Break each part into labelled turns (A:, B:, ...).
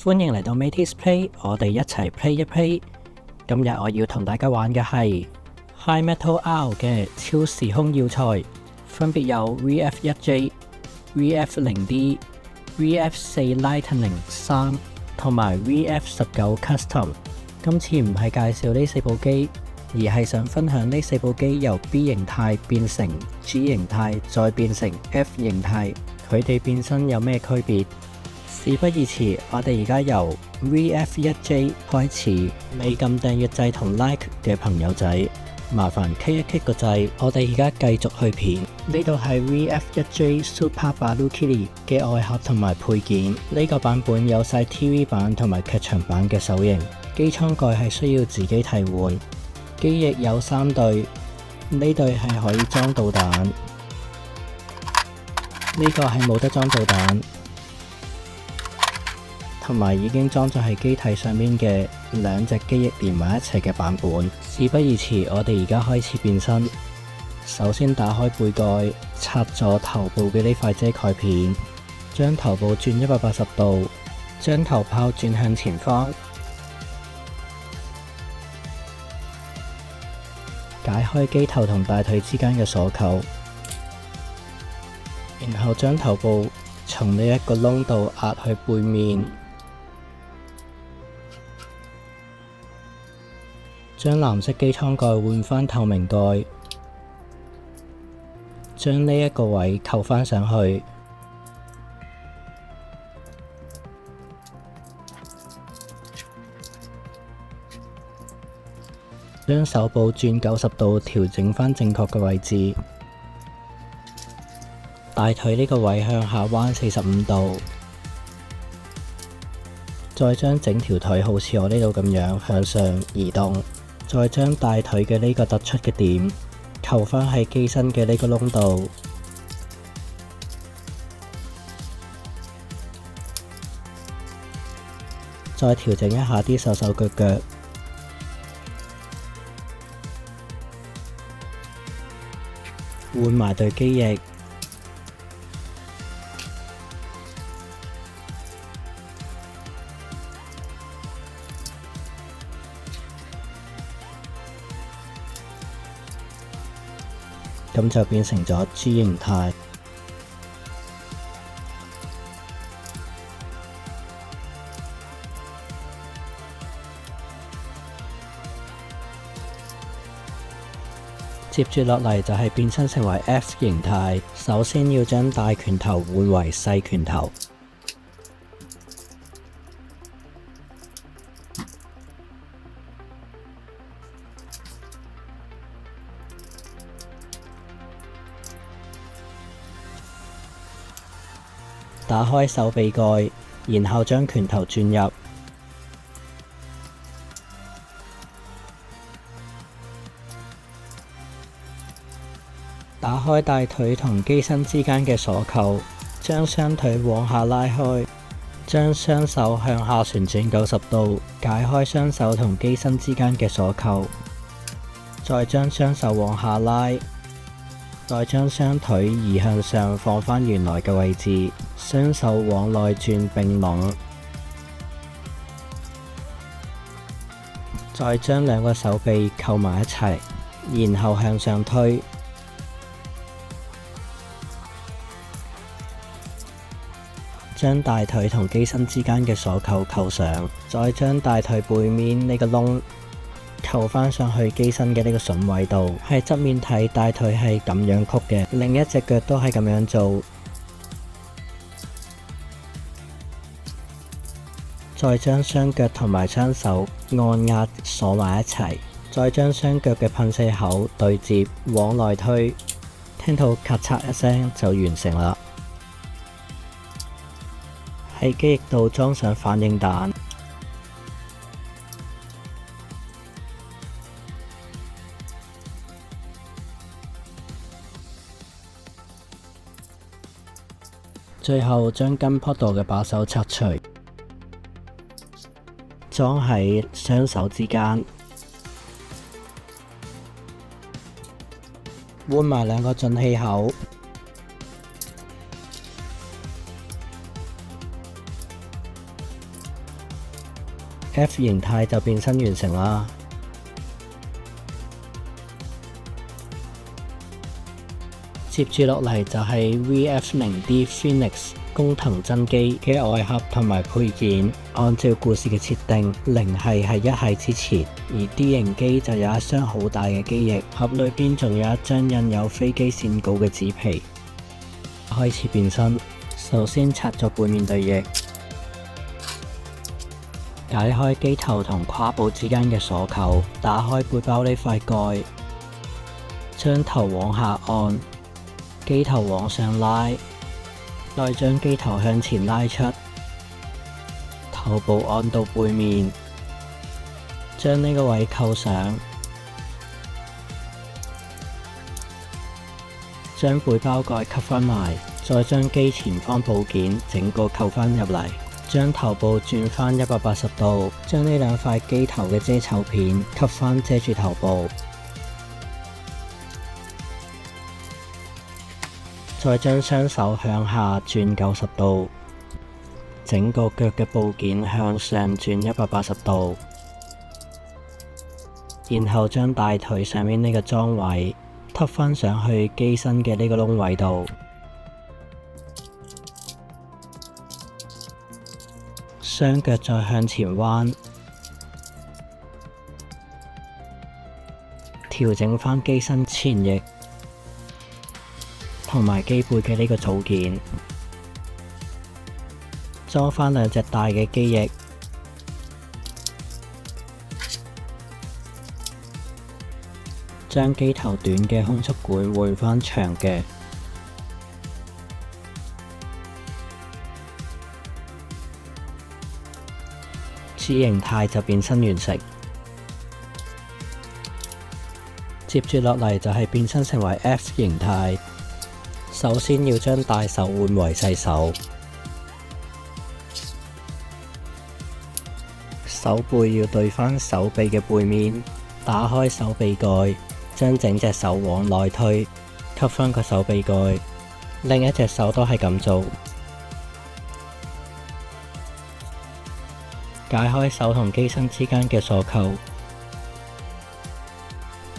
A: 歡迎嚟到 Mateys Play，我哋一齊 play 一 play。今日我要同大家玩嘅係 High Metal R 嘅超時空要塞，分別有 VF1J、VF0D、VF4 Lightning 3同埋 VF19 Custom。今次唔係介紹呢四部機，而係想分享呢四部機由 B 形態變成 G 形態，再變成 F 形態，佢哋變身有咩區別？事不宜遲，我哋而家由 VF1J 開始。未撳訂閱掣同 like 嘅朋友仔，麻煩 click 一 click 個掣。我哋而家繼續去片。呢度係 VF1J Super Valkyrie 嘅外盒同埋配件。呢個版本有晒 TV 版同埋劇場版嘅手型。機艙蓋係需要自己替換。機翼有3對，呢對係可以裝導彈，呢個係冇得裝導彈。同埋已經裝咗喺機體上面嘅2隻機翼連埋一齊嘅版本。事不宜遲，我哋而家開始變身。首先打開背蓋，插咗頭部嘅呢塊遮蓋片，將頭部轉180度，將頭炮轉向前方，解開機頭同大腿之間嘅鎖扣，然後將頭部從呢一個窿度壓去背面。將藍色機艙蓋換返透明蓋，將呢一個位扣返上去，將手部轉90度調整返正確嘅位置，大腿呢個位向下彎45度，再將整條腿好似我呢度咁樣向上移動。再將大腿嘅呢個突出嘅點扣返喺機身嘅呢個窿度，再調整一下啲手手腳腳，換埋對機翼。咁就變成咗 G 形態。接住落嚟就係變身成為 F 形態。首先要將大拳頭換為細拳頭。打開手臂蓋，然後將拳頭轉入，打開大腿同機身之間嘅鎖扣，將雙腿往下拉開，將雙手向下旋轉90度，解開雙手同機身之間嘅鎖扣，再將雙手往下拉，再將雙腿移向上放返原來嘅位置，雙手往內轉並攏，再將兩個手臂扣埋一齊，然後向上推，將大腿同機身之間嘅鎖扣扣上，再將大腿背面呢個窿扣返上去機身嘅呢個筍位度。喺側面睇，大腿係咁樣曲嘅，另一隻腳都係咁樣做。再將雙腳同埋雙手按壓鎖埋一齊，再將雙腳嘅噴射口對接往內推，聽到咔嚓一聲就完成啦。喺機翼度裝上反應彈。最後將跟坡度嘅把手拆除，裝喺雙手之間，換埋兩個進氣口。F 形態就變身完成啦。接住落嚟就係 VF0D Phoenix 工藤真機嘅外盒同埋配件。按照故事嘅設定，零系係一系之前，而 D 型機就有一箱好大嘅機翼，盒裏邊仲有一張印有飛機線稿嘅紙皮。開始變身，首先拆咗背面對翼，解開機頭同胯部之間嘅鎖扣，打開背包呢塊蓋，將頭往下按，機頭往上拉，再將機頭向前拉出，頭部按到背面，將呢個位扣上，將背包蓋吸返埋，再將機前方部件整個扣返入嚟，將頭部轉返180度，將呢兩塊機頭嘅遮醜片吸返遮住頭部，再將雙手向下轉90度，整個腳嘅部件向上轉180度，然後將大腿上面呢個裝位吸返上去機身嘅呢個窿位度，雙腳再向前彎，調整返機身前翼同埋機背嘅呢個組件，裝返兩隻大嘅機翼，將機頭短嘅空速管換返長嘅，C 形態就變身完成。接住落嚟就係變身成為 F 形態，首先要將大手換為細手，手背要對返手臂嘅背面，打開手臂蓋，將整隻手往內推，吸返個手臂蓋，另一隻手都係咁做，解開手同機身之間嘅鎖扣，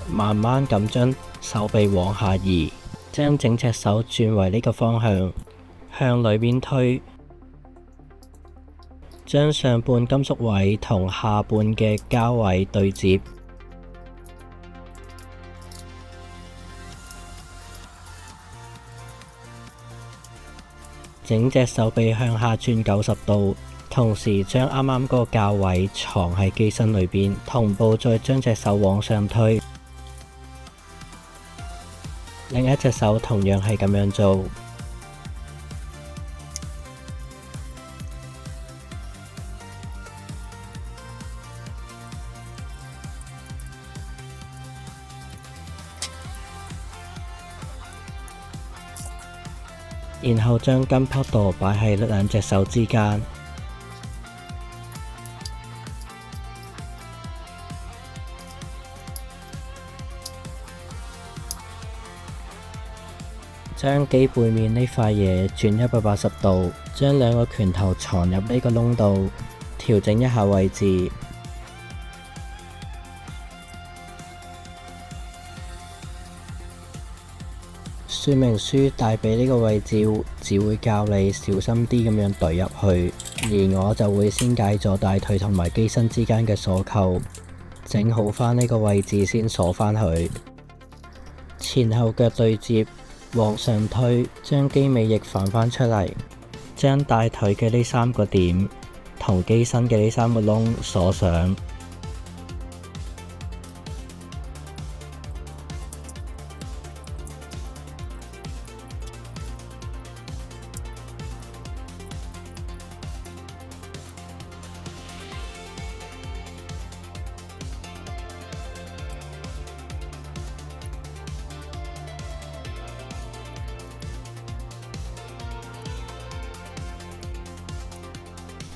A: 慢慢咁將手臂往下移，將整隻手轉為呢個方向，向裏面推，將上半金屬位同下半嘅膠位對接，整隻手臂向下轉90度，同時將啱啱嗰個膠位藏喺機身裏邊，同步再將隻手往上推，另一隻手同樣係咁樣做。然後將金泡舵擺喺兩隻手之間，將機背面呢塊嘢轉180度，將兩個拳頭藏入呢個窿度，調整一下位置。說明書帶俾呢個位置，只會教你小心啲咁樣懟入去，而我就會先解咗大腿同埋機身之間嘅鎖扣，整好返呢個位置先鎖返佢。前後腳對接，往上推，將機尾翼反返出嚟，將大腿嘅呢3個點同機身嘅呢3個窿鎖上。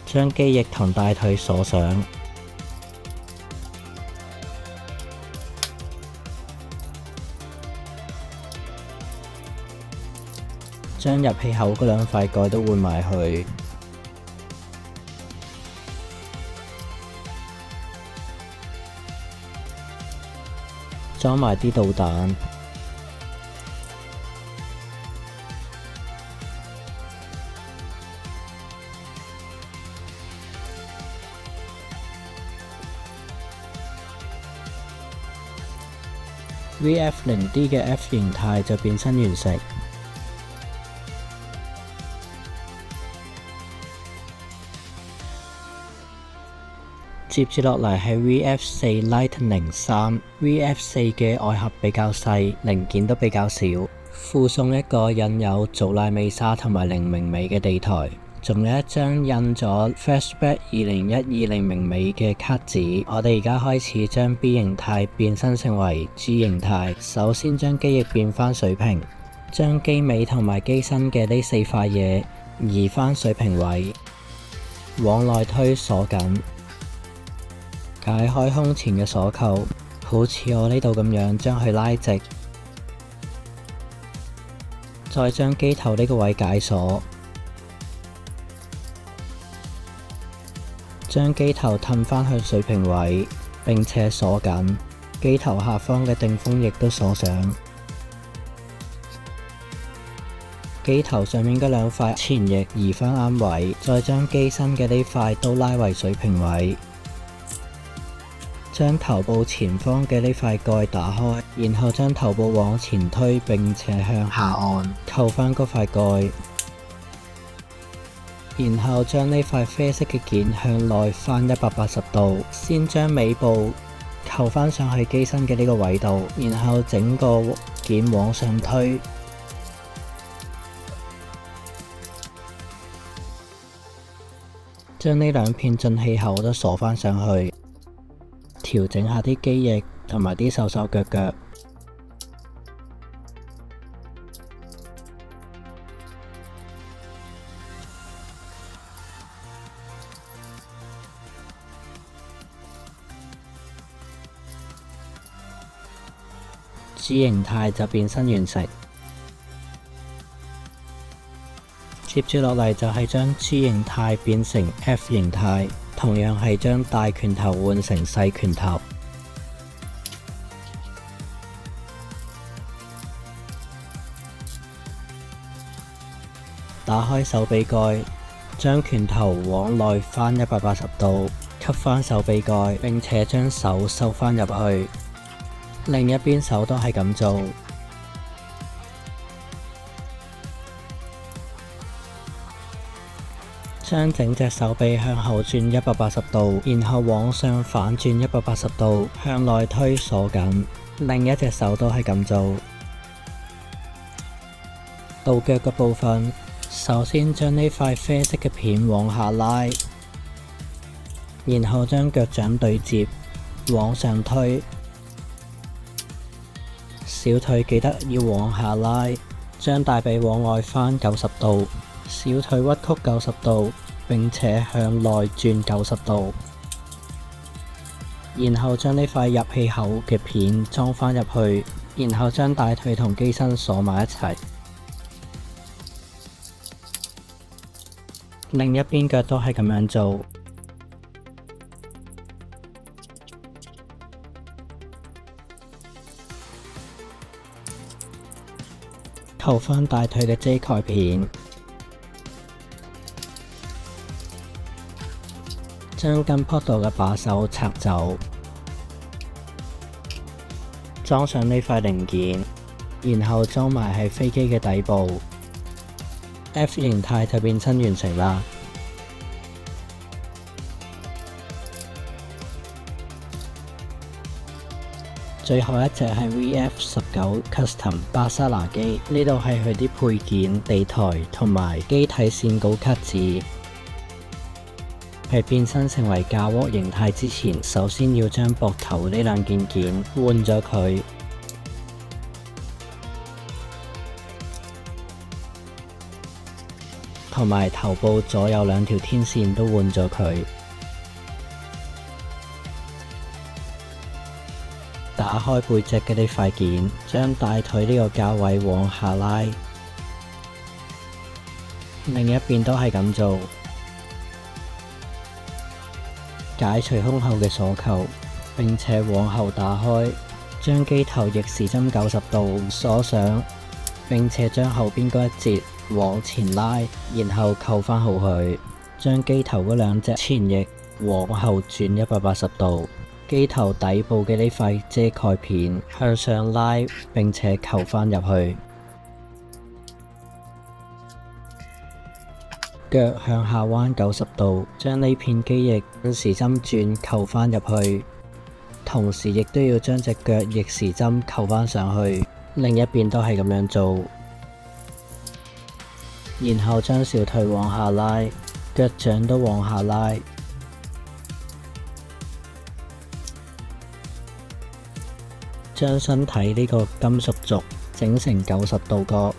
A: 將機翼同大腿鎖上，將入氣口嗰兩塊蓋都換埋去，裝埋啲導彈。VF0D 嘅 F 形態就變身完成。接住落嚟係 VF4 Lightning 3，VF4 嘅外盒比較細，零件都比較少，附送一個印有祖拉美莎同埋零明尾嘅地台，仲有一張印咗 Flashback 2012明尾嘅卡紙。我哋而家開始將 B 形態變身成為 G 形態。首先將機翼變返水平，將機尾同埋機身嘅呢4塊嘢移返水平位，往內推鎖緊。解開胸前嘅鎖扣，好似我呢度咁樣將佢拉直，再將機頭呢個位解鎖，將機頭褪返去水平位，並且鎖緊。機頭下方嘅定風翼都鎖上，機頭上面嗰2塊前翼移返啱位，再將機身嘅呢塊都拉為水平位。將頭部前方嘅呢塊蓋打開，然後將頭部往前推，並且向下按，扣返嗰塊蓋，然後將呢塊啡色嘅件向內翻180度，先將尾部扣返上去機身嘅呢個位度，然後整個件往上推，將呢2片進氣口都鎖返上去。調整下啲機翼同埋啲手手腳腳，G 形態就變身完成。接住落嚟就係將 G 形態變成 F 形態。同樣係將大拳頭換成細拳頭，打開手臂蓋，將拳頭往內翻180度，吸返手臂蓋，並且將手收返入去。另一邊手都係咁做。將整隻手臂向後轉180度，然後往上反轉180度，向內推鎖緊。另一隻手都係咁做。到腳嘅部分，首先將呢塊啡色嘅片往下拉，然後將腳掌對接，往上推。小腿記得要往下拉，將大髀往外翻90度。小腿屈曲90度，並且向內轉90度，然後將呢塊入氣口嘅片裝返入去，然後將大腿同機身鎖埋一齊。另一邊腳都係咁樣做。扣返大腿嘅遮蓋片。將跟坡度嘅把手拆走，裝上呢塊零件，然後裝埋喺飛機嘅底部。F 形態就變身完成啦。最後一隻係 VF19 Custom 巴沙拿機，呢度係佢啲配件、地台同埋機體線稿卡紙。喺變身成為架鍋形態之前，首先要將膊頭呢2件件換咗佢，同埋頭部左右2條天線都換咗佢。打開背脊嘅呢塊件，將大腿呢個架位往下拉，另一邊都係咁做。解除胸後嘅鎖扣，並且往後打開，將機頭逆時針90度鎖上，並且將後邊嗰一節往前拉，然後扣返好佢。將機頭嗰兩隻前翼往後轉180度，機頭底部嘅呢塊遮蓋片向上拉，並且扣返入去。腳向下彎90度，將呢片機翼逆時針轉扣返入去，同時亦都要將隻腳逆時針扣返上去，另一邊都係咁樣做。然後將小腿往下拉，腳掌都往下拉，將身體呢個金屬軸整成90度角，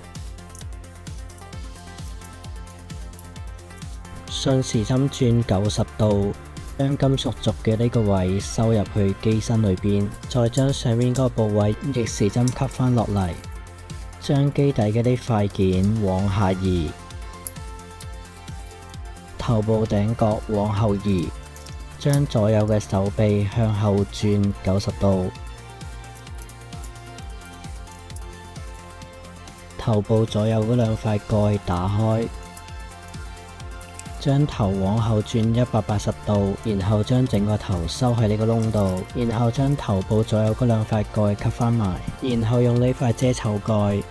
A: 順時針轉90度，將金屬軸嘅呢個位收入去機身裏邊，再將上面嗰個部位逆時針吸返落嚟，將機底嘅呢塊件往下移。頭部頂角往後移，將左右嘅手臂向後轉90度，頭部左右嗰兩塊蓋打開，將頭往後轉180度，然後將整個頭收喺呢個窿度，然後將頭部左右嗰兩塊蓋吸返埋，然後用呢塊遮醜蓋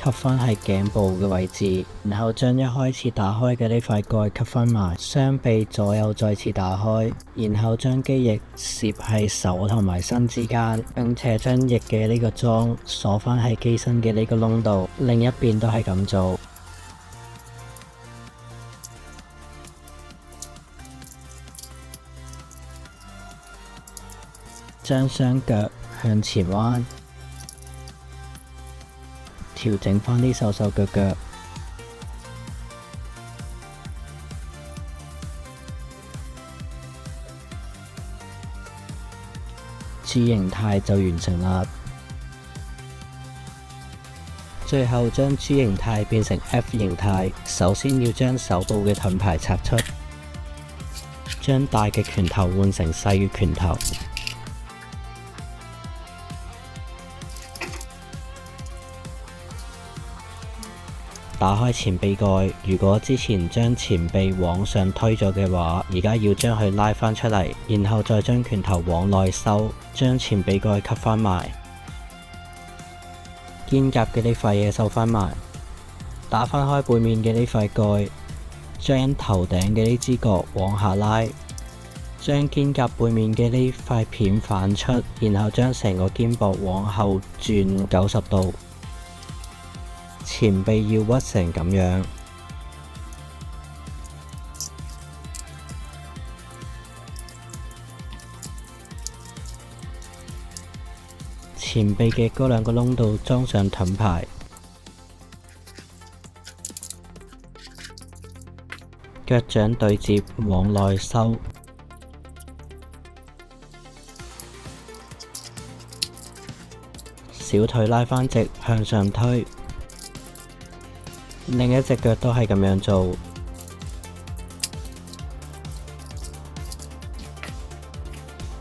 A: 吸返喺頸部嘅位置，然後將一開始打開嘅呢塊蓋吸返埋，雙臂左右再次打開，然後將機翼攝喺手同埋身之間，並且將翼嘅呢個樁鎖返喺機身嘅呢個窿度，另一邊都係咁做。將雙腳向前彎，調整返啲手手腳腳，G 形態就完成啦。最後將 G 形態變成 F 形態，首先要將手部嘅盾牌拆出，將大嘅拳頭換成細嘅拳頭。打開前臂蓋，如果之前將前臂往上推咗嘅話，而家要將佢拉返出嚟，然後再將拳頭往內收，將前臂蓋吸返埋，肩胛嘅呢塊嘢收返埋，打返開背面嘅呢塊蓋，將頭頂嘅呢支角往下拉，將肩胛背面嘅呢塊片反出，然後將成個肩膊往後轉90度。前臂要屈成咁樣，前臂嘅嗰兩個窿度裝上盾牌，腳掌對接往內收，小腿拉返直向上推。另一隻腳都係咁樣做，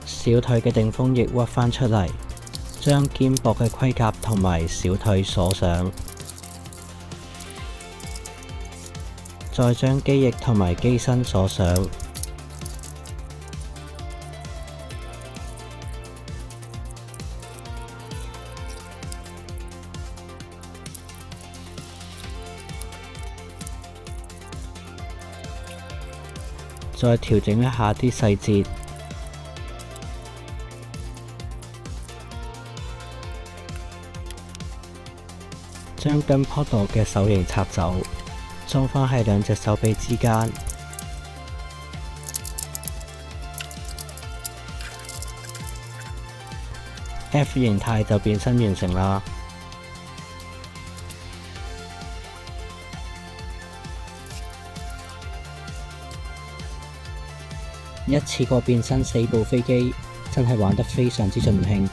A: 小腿嘅頂峰翼屈返出嚟，將肩膊嘅盔甲同埋小腿鎖上，再將機翼同埋機身鎖上。再調整一下啲細節，將跟坡度嘅手型拆走，裝返喺兩隻手臂之間。F 形態就變身完成啦。一次過變身4部飛機，真係玩得非常之盡興。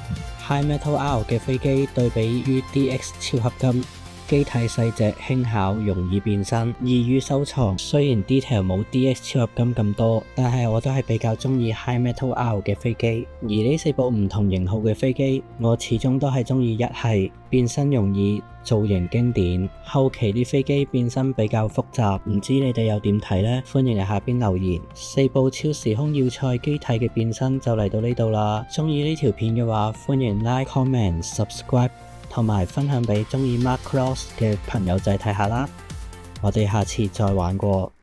A: High Metal R 嘅飛機對比於 DX 超合金，機體細隻輕巧，容易變身，易於收藏。雖然 detail 冇 DX 超合金咁多，但係我都係比較中意 High Metal R 嘅飛機。而呢4部唔同型號嘅飛機，我始終都係中意一系，變身容易，造型經典。後期啲飛機變身比較複雜，唔知你哋又點睇呢？歡迎喺下邊留言。4部超時空要塞機體嘅變身就嚟到呢度啦。中意呢條片嘅話，歡迎 like、comment、subscribe。同埋分享俾中意 Macross 嘅朋友仔睇下啦，我哋下次再玩過。